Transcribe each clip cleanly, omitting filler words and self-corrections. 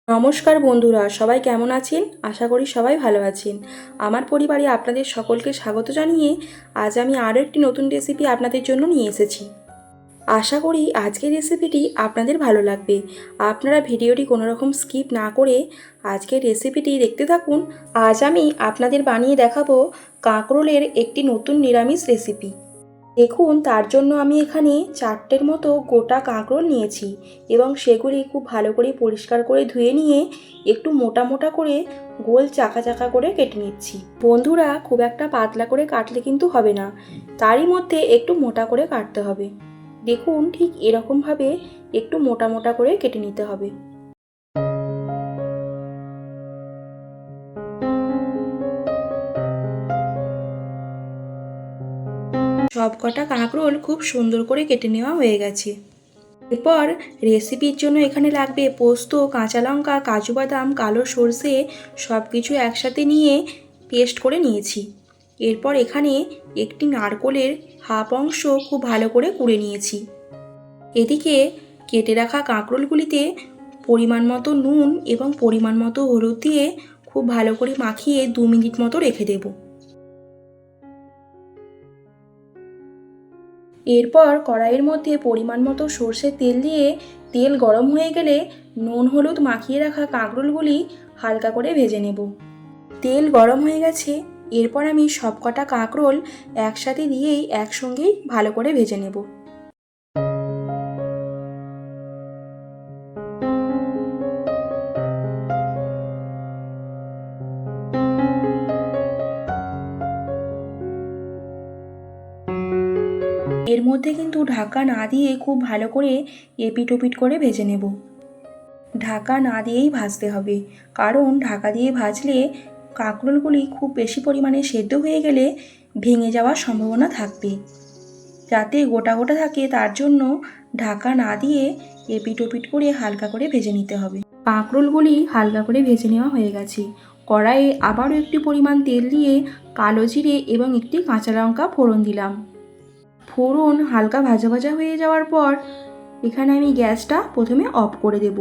নমস্কার বন্ধুরা, সবাই কেমন আছেন? আশা করি সবাই ভালো আছেন। আমার পরিবারে আপনাদের সকলকে স্বাগত জানিয়ে আজ আমি আরও একটি নতুন রেসিপি আপনাদের জন্য নিয়ে এসেছি। আশা করি আজকের রেসিপিটি আপনাদের ভালো লাগবে। আপনারা ভিডিওটি কোনো রকম স্কিপ না করে আজকের রেসিপিটি দেখতে থাকুন। আজ আমি আপনাদের বানিয়ে দেখাবো কাঁকরোলের একটি নতুন নিরামিষ রেসিপি। দেখুন, তার জন্য আমি এখানে 4টের মতো গোটা কাঁকরোল নিয়েছি এবং সেগুলি খুব ভালো করে পরিষ্কার করে ধুয়ে নিয়ে একটু মোটা মোটা করে গোল চাকা চাকা করে কেটে নিচ্ছি। বন্ধুরা, খুব একটা পাতলা করে কাটলে কিন্তু হবে না, তারই মধ্যে একটু মোটা করে কাটতে হবে। দেখুন, ঠিক এরকমভাবে একটু মোটা মোটা করে কেটে নিতে হবে। সব কটা কাঁকরোল খুব সুন্দর করে কেটে নেওয়া হয়ে গেছে। এরপর রেসিপির জন্য এখানে লাগবে পোস্ত, কাঁচা লঙ্কা, কাজু বাদাম, কালো সর্ষে সব কিছু একসাথে নিয়ে পেস্ট করে নিয়েছি। এরপর এখানে একটি নারকোলের হাফ অংশ খুব ভালো করে কুড়ে নিয়েছি। এদিকে কেটে রাখা কাঁকরোলগুলিতে পরিমাণ মতো নুন এবং পরিমাণ মতো হলুদ দিয়ে খুব ভালো করে মাখিয়ে 2 মিনিট মতো রেখে দেব। এরপর কড়াইয়ের মধ্যে পরিমাণ মতো সর্ষের তেল দিয়ে তেল গরম হয়ে গেলে নুন হলুদ মাখিয়ে রাখা কাঁকরোলগুলি হালকা করে ভেজে নেব। তেল গরম হয়ে গেছে, এরপর আমি সবকটা কাঁকরোল একসাথে দিয়েই একসঙ্গেই ভালো করে ভেজে নেব। এর মধ্যে কিন্তু ঢাকা না দিয়ে খুব ভালো করে এপিট ওপিট করে ভেজে নেব। ঢাকা না দিয়েই ভাজতে হবে, কারণ ঢাকা দিয়ে ভাজলে কাঁকরোলগুলি খুব বেশি পরিমাণে সেদ্ধ হয়ে গেলে ভেঙে যাওয়ার সম্ভাবনা থাকবে। যাতে গোটা গোটা থাকে তার জন্য ঢাকা না দিয়ে এপিট ওপিট করে হালকা করে ভেজে নিতে হবে। কাঁকরোলগুলি হালকা করে ভেজে নেওয়া হয়ে গেছে। কড়াইয়ে আবারও একটু পরিমাণ তেল দিয়ে কালো জিরে এবং একটি কাঁচা লঙ্কা ফোড়ন দিলাম। ফোড়ন হালকা ভাজা ভাজা হয়ে যাওয়ার পর এখানে আমি গ্যাসটা প্রথমে অফ করে দেব।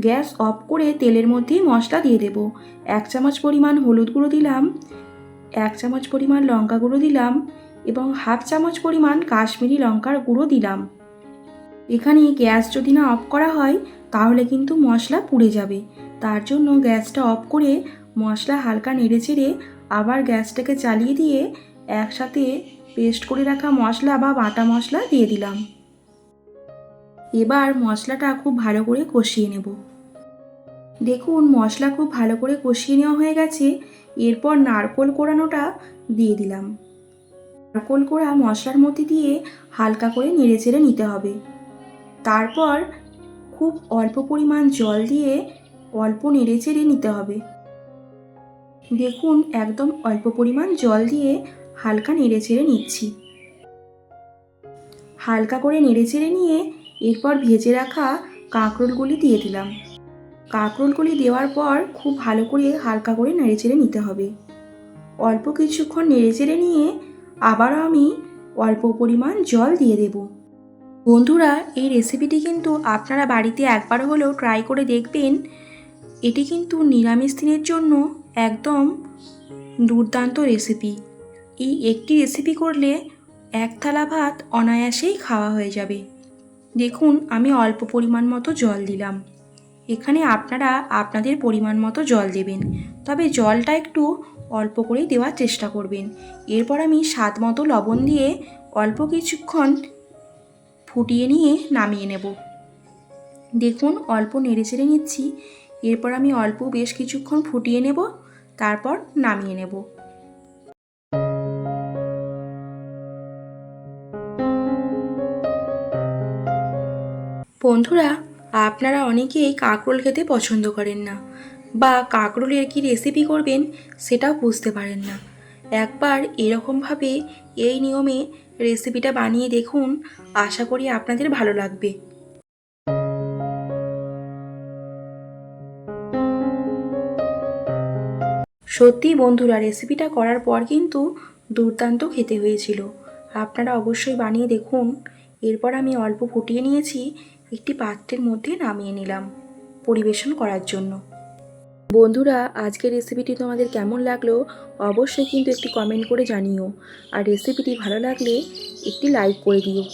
গ্যাস অফ করে তেলের মধ্যেই মশলা দিয়ে দেব। 1 চামচ পরিমাণ হলুদ গুঁড়ো দিলাম, 1 চামচ পরিমাণ লঙ্কা গুঁড়ো দিলাম এবং হাফ চামচ পরিমাণ কাশ্মীরি লঙ্কার গুঁড়ো দিলাম। এখানে গ্যাস যদি না অফ করা হয় তাহলে কিন্তু মশলা পুড়ে যাবে, তার জন্য গ্যাসটা অফ করে মশলা হালকা নেড়ে চেড়ে আবার গ্যাসটাকে চালিয়ে দিয়ে একসাথে পেস্ট করে রাখা মশলা বা বাটা মশলা দিয়ে দিলাম। এবার মশলাটা খুব ভালো করে কষিয়ে নেব। দেখুন, মশলা খুব ভালো করে কষিয়ে নেওয়া হয়ে গেছে। এরপর নারকোল কোড়ানোটা দিয়ে দিলাম। নারকোল কোড়া মশলার মধ্যে দিয়ে হালকা করে নেড়ে চেড়ে নিতে হবে। তারপর খুব অল্প পরিমাণ জল দিয়ে অল্প নেড়ে চেড়ে নিতে হবে। দেখুন, একদম অল্প পরিমাণ জল দিয়ে হালকা নেড়ে চেড়ে নিচ্ছি। হালকা করে নেড়ে চেড়ে নিয়ে এরপর ভেজে রাখা কাঁকরোলগুলি দিয়ে দিলাম। কাঁকরোলগুলি দেওয়ার পর খুব ভালো করে হালকা করে নেড়ে চেড়ে নিতে হবে। অল্প কিছুক্ষণ নেড়ে চেড়ে নিয়ে আবারও আমি অল্প পরিমাণ জল দিয়ে দেব। বন্ধুরা, এই রেসিপিটি কিন্তু আপনারা বাড়িতে একবার হলেও ট্রাই করে দেখবেন। এটি কিন্তু নিরামিষ দিনের জন্য একদম দুর্দান্ত রেসিপি। এই একটি রেসিপি করলে 1 থালা ভাত অনায়াসেই খাওয়া হয়ে যাবে। দেখুন, আমি অল্প পরিমাণ মতো জল দিলাম। এখানে আপনারা আপনাদের পরিমাণ মতো জল দেবেন, তবে জলটা একটু অল্প করেই দেওয়ার চেষ্টা করবেন। এরপর আমি স্বাদ মতো লবণ দিয়ে অল্প কিছুক্ষণ ফুটিয়ে নিয়ে নামিয়ে নেব। দেখুন, অল্প নেড়ে চেড়ে নিচ্ছি। এরপর আমি অল্প বেশ কিছুক্ষণ ফুটিয়ে নেব, তারপর নামিয়ে নেব। বন্ধুরা, আপনারা অনেকেই কাঁকরোল খেতে পছন্দ করেন না, বা কাঁকরোলের কী রেসিপি করবেন সেটাও বুঝতে পারেন না। একবার এরকমভাবে এই নিয়মে রেসিপিটা বানিয়ে দেখুন, আশা করি আপনাদের ভালো লাগবে। সত্যি বন্ধুরা, রেসিপিটা করার পর কিন্তু দুর্দান্ত খেতে হয়েছিল। আপনারা অবশ্যই বানিয়ে দেখুন। এরপর আমি অল্প ফুটিয়ে নিয়েছি, একটি পাত্রের মধ্যে নামিয়ে নিলাম। পরিবেশন করার জন্য। বন্ধুরা, আজকের রেসিপিটি তোমাদের কেমন লাগলো অবশ্যই কিন্তু একটি কমেন্ট করে জানিও। আর রেসিপিটি ভালো লাগলে একটি লাইক করে দিও।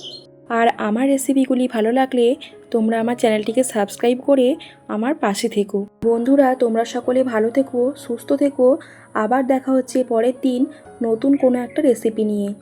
আর আমার রেসিপিগুলি ভালো লাগলে তোমরা আমার চ্যানেলটিকে সাবস্ক্রাইব করে আমার পাশে থেকো। বন্ধুরা, তোমরা সকলে ভালো থেকো, সুস্থ থেকো। আবার দেখা হচ্ছে পরের দিন নতুন কোনো একটা রেসিপি নিয়ে।